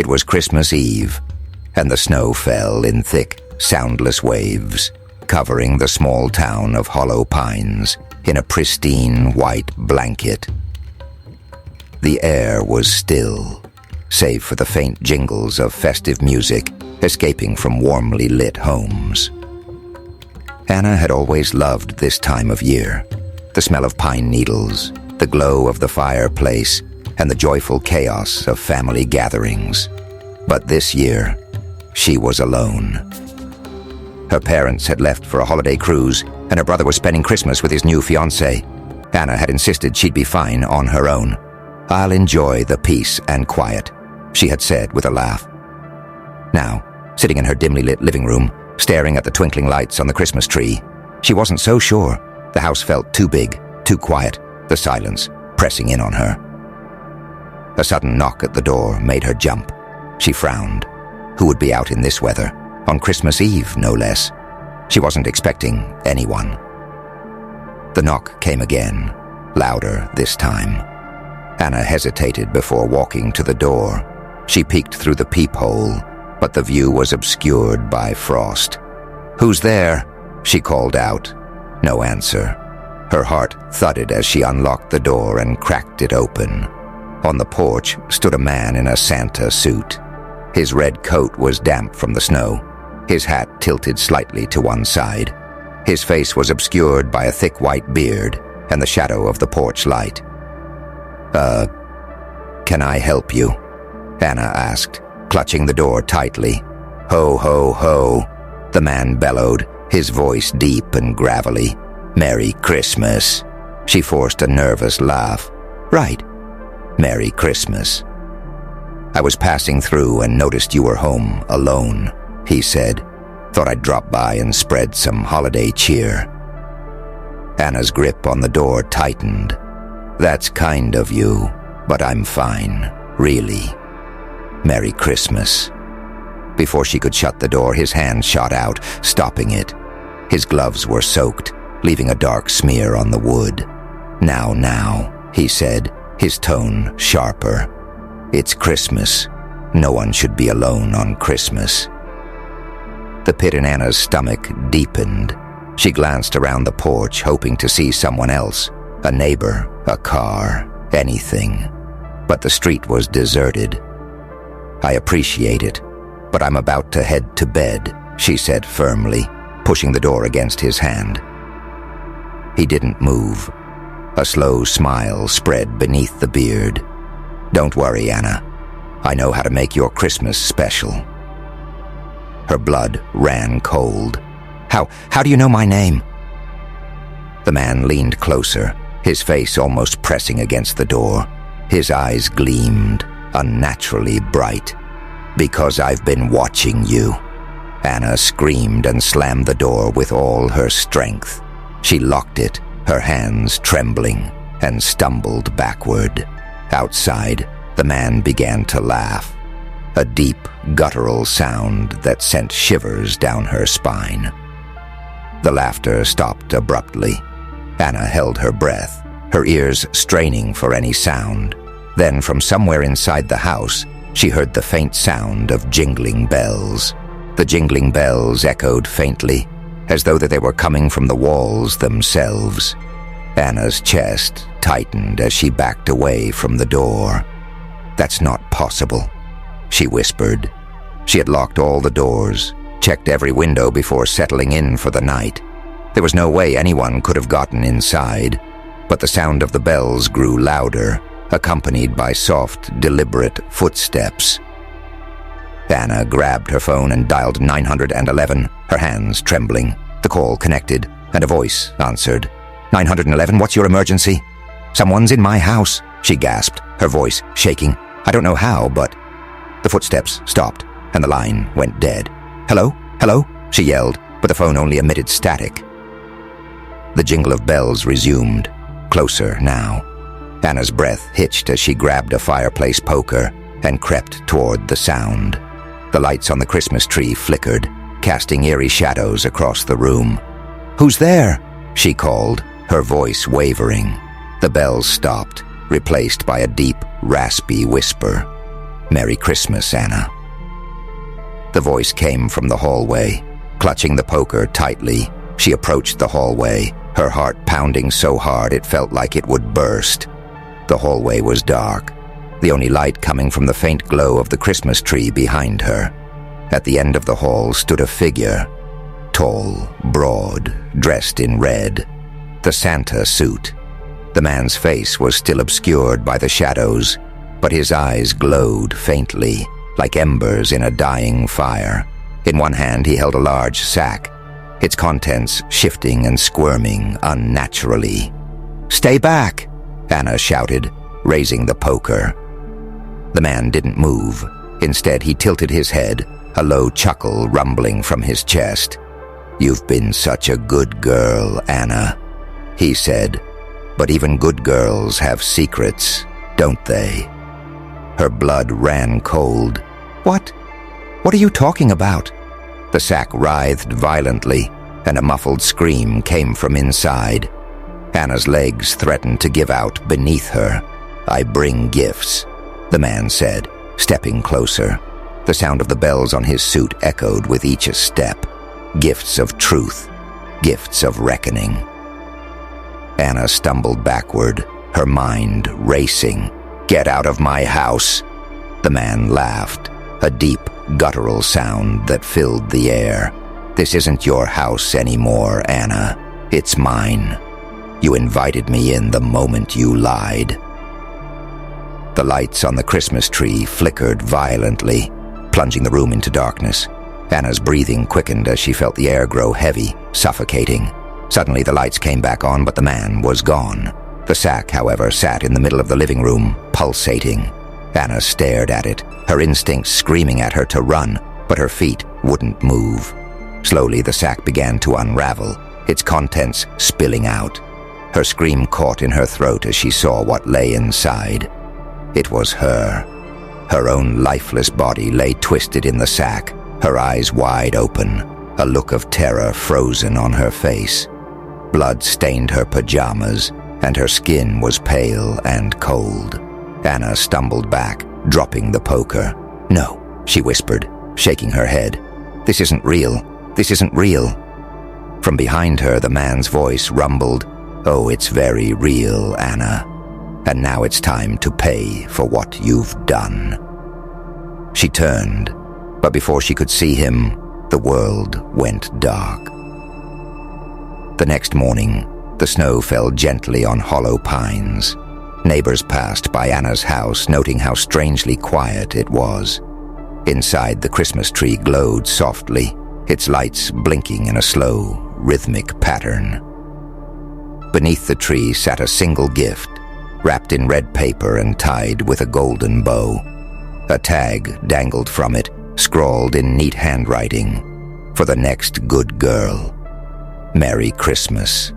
It was Christmas Eve, and the snow fell in thick, soundless waves, covering the small town of Hollow Pines in a pristine white blanket. The air was still, save for the faint jingles of festive music escaping from warmly lit homes. Anna had always loved this time of year, the smell of pine needles, the glow of the fireplace, and the joyful chaos of family gatherings. But this year, she was alone. Her parents had left for a holiday cruise, and her brother was spending Christmas with his new fiancée. Anna had insisted she'd be fine on her own. "I'll enjoy the peace and quiet," she had said with a laugh. Now, sitting in her dimly lit living room, staring at the twinkling lights on the Christmas tree, she wasn't so sure. The house felt too big, too quiet, the silence pressing in on her. A sudden knock at the door made her jump. She frowned. Who would be out in this weather? On Christmas Eve, no less. She wasn't expecting anyone. The knock came again, louder this time. Anna hesitated before walking to the door. She peeked through the peephole, but the view was obscured by frost. "Who's there?" she called out. No answer. Her heart thudded as she unlocked the door and cracked it open. On the porch stood a man in a Santa suit. His red coat was damp from the snow, his hat tilted slightly to one side. His face was obscured by a thick white beard and the shadow of the porch light. Can I help you?" Anna asked, clutching the door tightly. "Ho, ho, ho," the man bellowed, his voice deep and gravelly. "Merry Christmas." She forced a nervous laugh. "Right. Merry Christmas." "I was passing through and noticed you were home alone," he said. "Thought I'd drop by and spread some holiday cheer." Anna's grip on the door tightened. "That's kind of you, but I'm fine, really. Merry Christmas." Before she could shut the door, his hand shot out, stopping it. His gloves were soaked, leaving a dark smear on the wood. Now, he said, his tone sharper. "It's Christmas. No one should be alone on Christmas." The pit in Anna's stomach deepened. She glanced around the porch, hoping to see someone else, a neighbor, a car, anything. But the street was deserted. "I appreciate it, but I'm about to head to bed," she said firmly, pushing the door against his hand. He didn't move. A slow smile spread beneath the beard. "Don't worry, Anna. I know how to make your Christmas special." Her blood ran cold. How do you know my name?" The man leaned closer, his face almost pressing against the door. His eyes gleamed, unnaturally bright. "Because I've been watching you." Anna screamed and slammed the door with all her strength. She locked it, her hands trembling, and stumbled backward. Outside, the man began to laugh, a deep, guttural sound that sent shivers down her spine. The laughter stopped abruptly. Anna held her breath, her ears straining for any sound. Then, from somewhere inside the house, she heard the faint sound of jingling bells. The jingling bells echoed faintly, as though they were coming from the walls themselves. Anna's chest tightened as she backed away from the door. "That's not possible," she whispered. She had locked all the doors, checked every window before settling in for the night. There was no way anyone could have gotten inside, but the sound of the bells grew louder, accompanied by soft, deliberate footsteps. Anna grabbed her phone and dialed 911, her hands trembling. The call connected, and a voice answered. 911, what's your emergency?" "Someone's in my house," she gasped, her voice shaking. "I don't know how, but..." The footsteps stopped, and the line went dead. "Hello? Hello?" she yelled, but the phone only emitted static. The jingle of bells resumed, closer now. Anna's breath hitched as she grabbed a fireplace poker and crept toward the sound. The lights on the Christmas tree flickered, casting eerie shadows across the room. "Who's there?" she called, her voice wavering. The bells stopped, replaced by a deep, raspy whisper. Merry Christmas, Anna." The voice came from the hallway. Clutching the poker tightly, she approached the hallway, her heart pounding so hard it felt like it would burst. The hallway was dark, the only light coming from the faint glow of the Christmas tree behind her. At the end of the hall stood a figure, tall, broad, dressed in red, the Santa suit. The man's face was still obscured by the shadows, but his eyes glowed faintly, like embers in a dying fire. In one hand he held a large sack, its contents shifting and squirming unnaturally. "Stay back!" Anna shouted, raising the poker. The man didn't move. Instead, he tilted his head, a low chuckle rumbling from his chest. "You've been such a good girl, Anna," he said. "But even good girls have secrets, don't they?" Her blood ran cold. What are you talking about?" The sack writhed violently, and a muffled scream came from inside. Anna's legs threatened to give out beneath her. "I bring gifts," the man said, stepping closer. The sound of the bells on his suit echoed with each step. Gifts of truth, gifts of reckoning. Anna stumbled backward, her mind racing. "Get out of my house!" The man laughed, a deep, guttural sound that filled the air. "This isn't your house anymore, Anna. It's mine. You invited me in the moment you lied." The lights on the Christmas tree flickered violently, plunging the room into darkness. Anna's breathing quickened as she felt the air grow heavy, suffocating. Suddenly the lights came back on, but the man was gone. The sack, however, sat in the middle of the living room, pulsating. Anna stared at it, her instincts screaming at her to run, but her feet wouldn't move. Slowly the sack began to unravel, its contents spilling out. Her scream caught in her throat as she saw what lay inside. It was her. Her own lifeless body lay twisted in the sack, her eyes wide open, a look of terror frozen on her face. Blood stained her pajamas, and her skin was pale and cold. Anna stumbled back, dropping the poker. "No," she whispered, shaking her head. "This isn't real. This isn't real." From behind her, the man's voice rumbled, "Oh, it's very real, Anna. And now it's time to pay for what you've done." She turned, but before she could see him, the world went dark. The next morning, the snow fell gently on hollow pines. Neighbors passed by Anna's house, noting how strangely quiet it was. Inside, the Christmas tree glowed softly, its lights blinking in a slow, rhythmic pattern. Beneath the tree sat a single gift, wrapped in red paper and tied with a golden bow. A tag dangled from it, scrawled in neat handwriting, "For the next good girl. Merry Christmas."